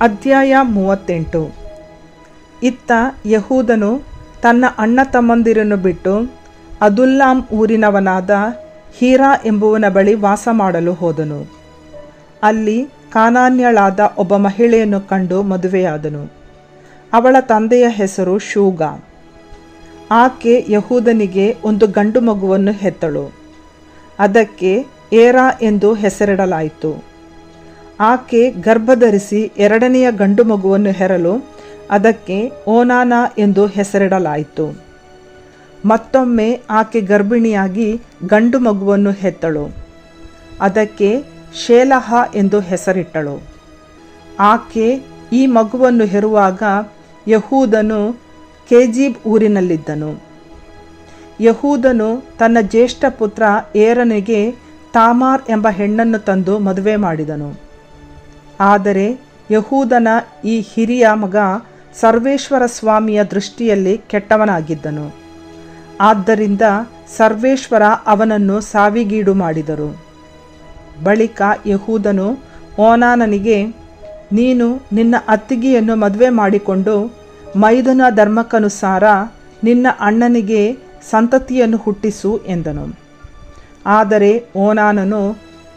ಅಧ್ಯಾಯ 38. ಇತ್ತ ಯಹೂದನು ತನ್ನ ಅಣ್ಣ ತಮ್ಮಂದಿರನ್ನು ಬಿಟ್ಟು ಅದುಲ್ಲಾಮ್ ಊರಿನವನಾದ ಹೀರಾ ಎಂಬುವನ ಬಳಿ ವಾಸ ಮಾಡಲು ಹೋದನು. ಅಲ್ಲಿ ಕಾನಾನ್ಯಳಾದ ಒಬ್ಬ ಮಹಿಳೆಯನ್ನು ಕಂಡು ಮದುವೆಯಾದನು. ಅವಳ ತಂದೆಯ ಹೆಸರು ಶೂಗ. ಆಕೆ ಯಹೂದನಿಗೆ ಒಂದು ಗಂಡು ಮಗುವನ್ನು ಹೆತ್ತಳು. ಅದಕ್ಕೆ ಏರಾ ಎಂದು ಹೆಸರಿಡಲಾಯಿತು. ಆಕೆ ಗರ್ಭಧರಿಸಿ ಎರಡನೆಯ ಗಂಡು ಮಗುವನ್ನು ಹೆರಲು ಅದಕ್ಕೆ ಓನಾನ ಎಂದು ಹೆಸರಿಡಲಾಯಿತು. ಮತ್ತೊಮ್ಮೆ ಆಕೆ ಗರ್ಭಿಣಿಯಾಗಿ ಗಂಡು ಮಗುವನ್ನು ಹೆತ್ತಳು. ಅದಕ್ಕೆ ಶೇಲಹ ಎಂದು ಹೆಸರಿಟ್ಟಳು. ಆಕೆ ಈ ಮಗುವನ್ನು ಹೆರುವಾಗ ಯಹೂದನು ಕೇಜೀಬ್ ಊರಿನಲ್ಲಿದ್ದನು. ಯಹೂದನು ತನ್ನ ಜ್ಯೇಷ್ಠ ಪುತ್ರ ಏರನಿಗೆ ತಾಮಾರ್ ಎಂಬ ಹೆಣ್ಣನ್ನು ತಂದು ಮದುವೆ ಮಾಡಿದನು. ಆದರೆ ಯಹೂದನ ಈ ಹಿರಿಯ ಮಗ ಸರ್ವೇಶ್ವರ ಸ್ವಾಮಿಯ ದೃಷ್ಟಿಯಲ್ಲಿ ಕೆಟ್ಟವನಾಗಿದ್ದನು. ಆದ್ದರಿಂದ ಸರ್ವೇಶ್ವರ ಅವನನ್ನು ಸಾವಿಗೀಡು ಮಾಡಿದರು. ಬಳಿಕ ಯಹೂದನು ಓನಾನನಿಗೆ, ನೀನು ನಿನ್ನ ಅತ್ತಿಗೆಯನ್ನು ಮದುವೆ ಮಾಡಿಕೊಂಡು ಮೈದುನ ಧರ್ಮಕ್ಕನುಸಾರ ನಿನ್ನ ಅಣ್ಣನಿಗೆ ಸಂತತಿಯನ್ನು ಹುಟ್ಟಿಸು ಎಂದನು. ಆದರೆ ಓನಾನನು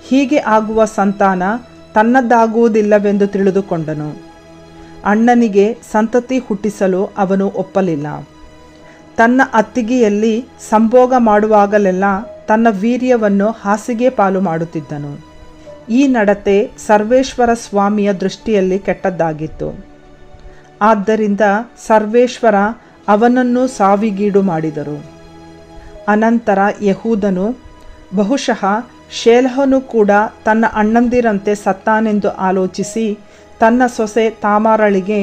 ಹೀಗೆ ಆಗುವ ಸಂತಾನ ತನ್ನದ್ದಾಗುವುದಿಲ್ಲವೆಂದು ತಿಳಿದುಕೊಂಡನು. ಅಣ್ಣನಿಗೆ ಸಂತತಿ ಹುಟ್ಟಿಸಲು ಅವನು ಒಪ್ಪಲಿಲ್ಲ. ತನ್ನ ಅತ್ತಿಗೆಯಲ್ಲಿ ಸಂಭೋಗ ಮಾಡುವಾಗಲೆಲ್ಲ ತನ್ನ ವೀರ್ಯವನ್ನು ಹಾಸಿಗೆ ಪಾಲು ಮಾಡುತ್ತಿದ್ದನು. ಈ ನಡತೆ ಸರ್ವೇಶ್ವರ ಸ್ವಾಮಿಯ ದೃಷ್ಟಿಯಲ್ಲಿ ಕೆಟ್ಟದ್ದಾಗಿತ್ತು. ಆದ್ದರಿಂದ ಸರ್ವೇಶ್ವರ ಅವನನ್ನು ಸಾವಿಗೀಡು ಮಾಡಿದರು. ಅನಂತರ ಯಹೂದನು ಬಹುಶಃ ಶೇಲಹನು ಕೂಡ ತನ್ನ ಅಣ್ಣಂದಿರಂತೆ ಸತ್ತಾನೆಂದು ಆಲೋಚಿಸಿ ತನ್ನ ಸೊಸೆ ತಾಮಾರಳಿಗೆ,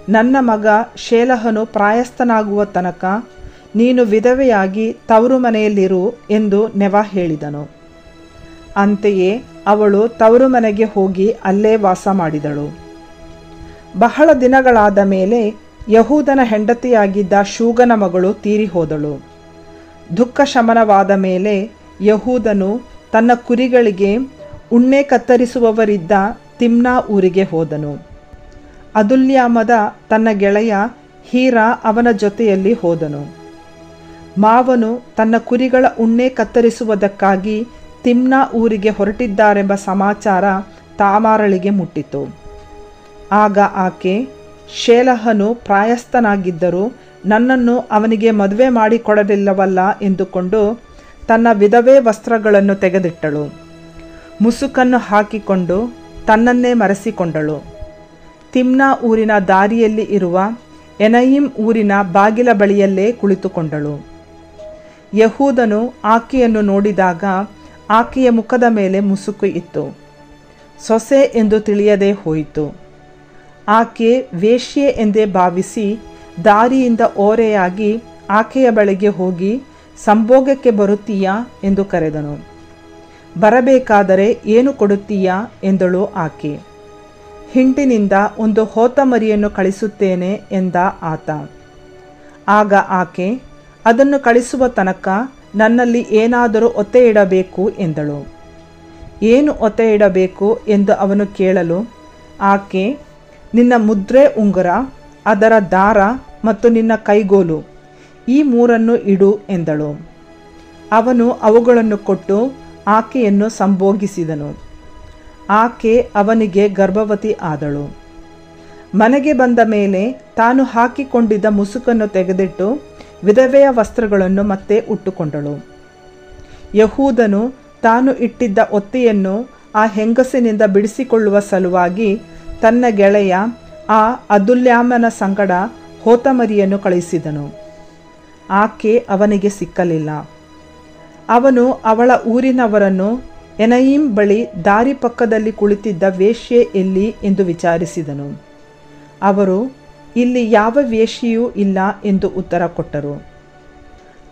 ನನ್ನ ಮಗ ಶೇಲಹನು ಪ್ರಾಯಸ್ಥನಾಗುವ ತನಕ ನೀನು ವಿಧವೆಯಾಗಿ ತವರು ಮನೆಯಲ್ಲಿರು ಎಂದು ನೆವ ಹೇಳಿದನು. ಅಂತೆಯೇ ಅವಳು ತವರು ಮನೆಗೆ ಹೋಗಿ ಅಲ್ಲೇ ವಾಸ ಮಾಡಿದಳು. ಬಹಳ ದಿನಗಳಾದ ಮೇಲೆ ಯಹೂದನ ಹೆಂಡತಿಯಾಗಿದ್ದ ಶೂಗನ ಮಗಳು ತೀರಿ ಹೋದಳು. ದುಃಖ ಶಮನವಾದ ಮೇಲೆ ಯಹೂದನು ತನ್ನ ಕುರಿಗಳಿಗೆ ಉಣ್ಣೆ ಕತ್ತರಿಸುವವರಿದ್ದ ತಿಮ್ನಾ ಊರಿಗೆ ಹೋದನು. ಅದುಲ್ಯಾಮದ ತನ್ನ ಗೆಳೆಯ ಹೀರಾ ಅವನ ಜೊತೆಯಲ್ಲಿ ಹೋದನು. ಮಾವನು ತನ್ನ ಕುರಿಗಳ ಉಣ್ಣೆ ಕತ್ತರಿಸುವುದಕ್ಕಾಗಿ ತಿಮ್ನಾ ಊರಿಗೆ ಹೊರಟಿದ್ದಾರೆಂಬ ಸಮಾಚಾರ ತಾಮಾರಳಿಗೆ ಮುಟ್ಟಿತು. ಆಗ ಆಕೆ, ಶೇಲಹನು ಪ್ರಾಯಸ್ಥನಾಗಿದ್ದರೂ ನನ್ನನ್ನು ಅವನಿಗೆ ಮದುವೆ ಮಾಡಿಕೊಡಲಿಲ್ಲವಲ್ಲ ಎಂದುಕೊಂಡು ತನ್ನ ವಿಧವೆ ವಸ್ತ್ರಗಳನ್ನು ತೆಗೆದಿಟ್ಟಳು. ಮುಸುಕನ್ನು ಹಾಕಿಕೊಂಡು ತನ್ನನ್ನೇ ಮರೆಸಿಕೊಂಡಳು. ತಿಮ್ನಾ ಊರಿನ ದಾರಿಯಲ್ಲಿ ಇರುವ ಎನಯಿಮ್ ಊರಿನ ಬಾಗಿಲ ಬಳಿಯಲ್ಲೇ ಕುಳಿತುಕೊಂಡಳು. ಯಹೂದನು ಆಕೆಯನ್ನು ನೋಡಿದಾಗ ಆಕೆಯ ಮುಖದ ಮೇಲೆ ಮುಸುಕು ಇತ್ತು. ಸೊಸೆ ಎಂದು ತಿಳಿಯದೇ ಹೋಯಿತು. ಆಕೆ ವೇಶ್ಯೆ ಎಂದೇ ಭಾವಿಸಿ ದಾರಿಯಿಂದ ಓರೆಯಾಗಿ ಆಕೆಯ ಬಳಿಗೆ ಹೋಗಿ, ಸಂಭೋಗಕ್ಕೆ ಬರುತ್ತೀಯಾ ಎಂದು ಕರೆದನು. ಬರಬೇಕಾದರೆ ಏನು ಕೊಡುತ್ತೀಯಾ ಎಂದಳು ಆಕೆ. ಹಿಂಡಿನಿಂದ ಒಂದು ಹೋತ ಮರಿಯನ್ನು ಕಳಿಸುತ್ತೇನೆ ಎಂದ ಆತ. ಆಗ ಆಕೆ, ಅದನ್ನು ಕಳಿಸುವ ತನಕ ನನ್ನಲ್ಲಿ ಏನಾದರೂ ಒತ್ತೆ ಇಡಬೇಕು ಎಂದಳು. ಏನು ಒತ್ತೆ ಇಡಬೇಕು ಎಂದು ಅವನು ಕೇಳಲು ಆಕೆ, ನಿನ್ನ ಮುದ್ರೆ ಉಂಗುರ, ಅದರ ದಾರ ಮತ್ತು ನಿನ್ನ ಕೈಗೋಲು, ಈ ಮೂರನ್ನು ಇಡು ಎಂದಳು. ಅವನು ಅವುಗಳನ್ನು ಕೊಟ್ಟು ಆಕೆಯನ್ನು ಸಂಭೋಗಿಸಿದನು. ಆಕೆ ಅವನಿಗೆ ಗರ್ಭವತಿ ಆದಳು. ಮನೆಗೆ ಬಂದ ಮೇಲೆ ತಾನು ಹಾಕಿಕೊಂಡಿದ್ದ ಮುಸುಕನ್ನು ತೆಗೆದಿಟ್ಟು ವಿಧವೆಯ ವಸ್ತ್ರಗಳನ್ನು ಮತ್ತೆ ಉಟ್ಟುಕೊಂಡಳು. ಯಹೂದನು ತಾನು ಇಟ್ಟಿದ್ದ ಒತ್ತೆಯನ್ನು ಆ ಹೆಂಗಸಿನಿಂದ ಬಿಡಿಸಿಕೊಳ್ಳುವ ಸಲುವಾಗಿ ತನ್ನ ಗೆಳೆಯ ಆ ಅದುಲ್ಯಾಮನ ಸಂಗಡ ಹೋತಮರಿಯನ್ನು ಕಳಿಸಿದನು. ಆಕೆ ಅವನಿಗೆ ಸಿಕ್ಕಲಿಲ್ಲ. ಅವನು ಅವಳ ಊರಿನವರನ್ನು ಎನಯಿಮ್ ಬಳಿ ದಾರಿ ಪಕ್ಕದಲ್ಲಿ ಕುಳಿತಿದ್ದ ವೇಶ್ಯೆ ಎಲ್ಲಿ ಎಂದು ವಿಚಾರಿಸಿದನು. ಅವರು, ಇಲ್ಲಿ ಯಾವ ವೇಶ್ಯೆಯೂ ಇಲ್ಲ ಎಂದು ಉತ್ತರ ಕೊಟ್ಟರು.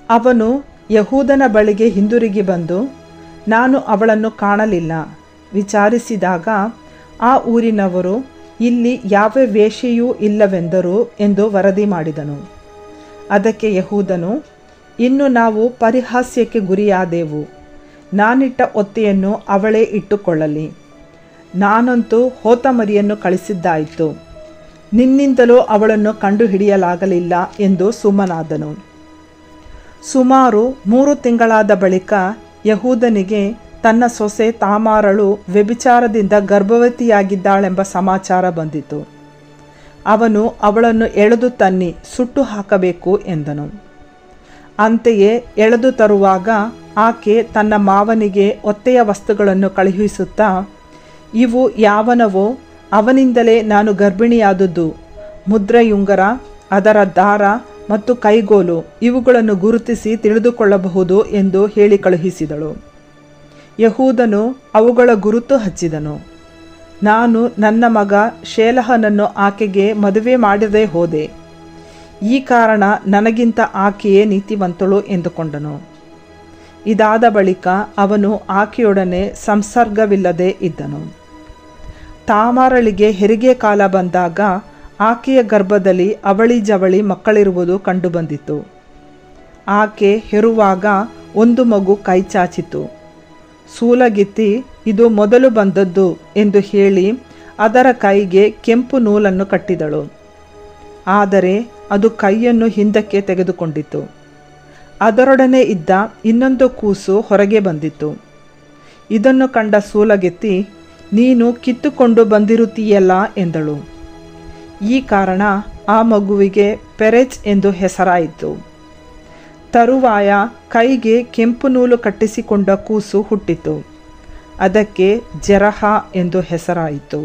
ಅವನು ಯಹೂದನ ಬಳಿಗೆ ಹಿಂದಿರುಗಿ ಬಂದು, ನಾನು ಅವಳನ್ನು ಕಾಣಲಿಲ್ಲ. ವಿಚಾರಿಸಿದಾಗ ಆ ಊರಿನವರು, ಇಲ್ಲಿ ಯಾವ ವೇಶ್ಯೆಯೂ ಇಲ್ಲವೆಂದರು ಎಂದು ವರದಿ ಮಾಡಿದನು. ಅದಕ್ಕೆ ಯಹೂದನು, ಇನ್ನು ನಾವು ಪರಿಹಾಸ್ಯಕ್ಕೆ ಗುರಿಯಾದೆವು. ನಾನಿಟ್ಟ ಒತ್ತೆಯನ್ನು ಅವಳೇ ಇಟ್ಟುಕೊಳ್ಳಲಿ. ನಾನಂತೂ ಹೋತ ಮರಿಯನ್ನು ಕಳಿಸಿದ್ದಾಯಿತು, ನಿನ್ನಿಂದಲೂ ಅವಳನ್ನು ಕಂಡುಹಿಡಿಯಲಾಗಲಿಲ್ಲ ಎಂದು ಸುಮ್ಮನಾದನು. ಸುಮಾರು 3 ತಿಂಗಳಾದ ಬಳಿಕ ಯಹೂದನಿಗೆ ತನ್ನ ಸೊಸೆ ತಾಮಾರಳು ವ್ಯಭಿಚಾರದಿಂದ ಗರ್ಭವತಿಯಾಗಿದ್ದಾಳೆಂಬ ಸಮಾಚಾರ ಬಂದಿತು. ಅವನು ಅವಳನ್ನು ಎಳೆದು ತನ್ನಿ ಸುಟ್ಟು ಹಾಕಬೇಕು ಎಂದನು. ಅಂತೆಯೇ ಎಳೆದು ತರುವಾಗ ಆಕೆ ತನ್ನ ಮಾವನಿಗೆ ಒತ್ತೆಯ ವಸ್ತುಗಳನ್ನು ಕಳುಹಿಸುತ್ತಾ, ಇವು ಯಾವನವೋ ಅವನಿಂದಲೇ ನಾನು ಗರ್ಭಿಣಿಯಾದದ್ದು, ಮುದ್ರೆಯುಂಗರ, ಅದರ ದಾರ ಮತ್ತು ಕೈಗೋಲು ಇವುಗಳನ್ನು ಗುರುತಿಸಿ ತಿಳಿದುಕೊಳ್ಳಬಹುದು ಎಂದು ಹೇಳಿ ಕಳುಹಿಸಿದಳು. ಯಹೂದನು ಅವುಗಳ ಗುರುತು ಹಚ್ಚಿದನು. ನಾನು ನನ್ನ ಮಗ ಶೇಲಹನನ್ನು ಆಕೆಗೆ ಮದುವೆ ಮಾಡದೆ ಹೋದೆ, ಈ ಕಾರಣ ನನಗಿಂತ ಆಕೆಯೇ ನೀತಿವಂತಳು ಎಂದುಕೊಂಡನು. ಇದಾದ ಬಳಿಕ ಅವನು ಆಕೆಯೊಡನೆ ಸಂಸರ್ಗವಿಲ್ಲದೆ ಇದ್ದನು. ತಾಮಾರಳಿಗೆ ಹೆರಿಗೆ ಕಾಲ ಬಂದಾಗ ಆಕೆಯ ಗರ್ಭದಲ್ಲಿ ಅವಳಿ ಜವಳಿ ಮಕ್ಕಳಿರುವುದು ಕಂಡುಬಂದಿತು. ಆಕೆ ಹೆರುವಾಗ ಒಂದು ಮಗು ಕೈಚಾಚಿತು. ಸೂಲಗಿತ್ತಿ ಇದು ಮೊದಲು ಬಂದದ್ದು ಎಂದು ಹೇಳಿ ಅದರ ಕೈಗೆ ಕೆಂಪು ನೂಲನ್ನು ಕಟ್ಟಿದಳು. ಆದರೆ ಅದು ಕೈಯನ್ನು ಹಿಂದಕ್ಕೆ ತೆಗೆದುಕೊಂಡಿತು. ಅದರೊಡನೆ ಇದ್ದ ಇನ್ನೊಂದು ಕೂಸು ಹೊರಗೆ ಬಂದಿತು. ಇದನ್ನು ಕಂಡ ಸೂಲಗಿತ್ತಿ, ನೀನು ಕಿತ್ತುಕೊಂಡು ಬಂದಿರುತ್ತೀಯಲ್ಲ ಎಂದಳು. ಈ ಕಾರಣ ಆ ಮಗುವಿಗೆ ಪೆರೆಚ್ ಎಂದು ಹೆಸರಾಯಿತು. ತರುವಾಯ ಕೈಗೆ ಕೆಂಪು ನೂಲು ಕಟ್ಟಿಸಿಕೊಂಡ ಕೂಸು ಹುಟ್ಟಿತು. ಅದಕ್ಕೆ ಜೆರಹ ಎಂದು ಹೆಸರಾಯಿತು.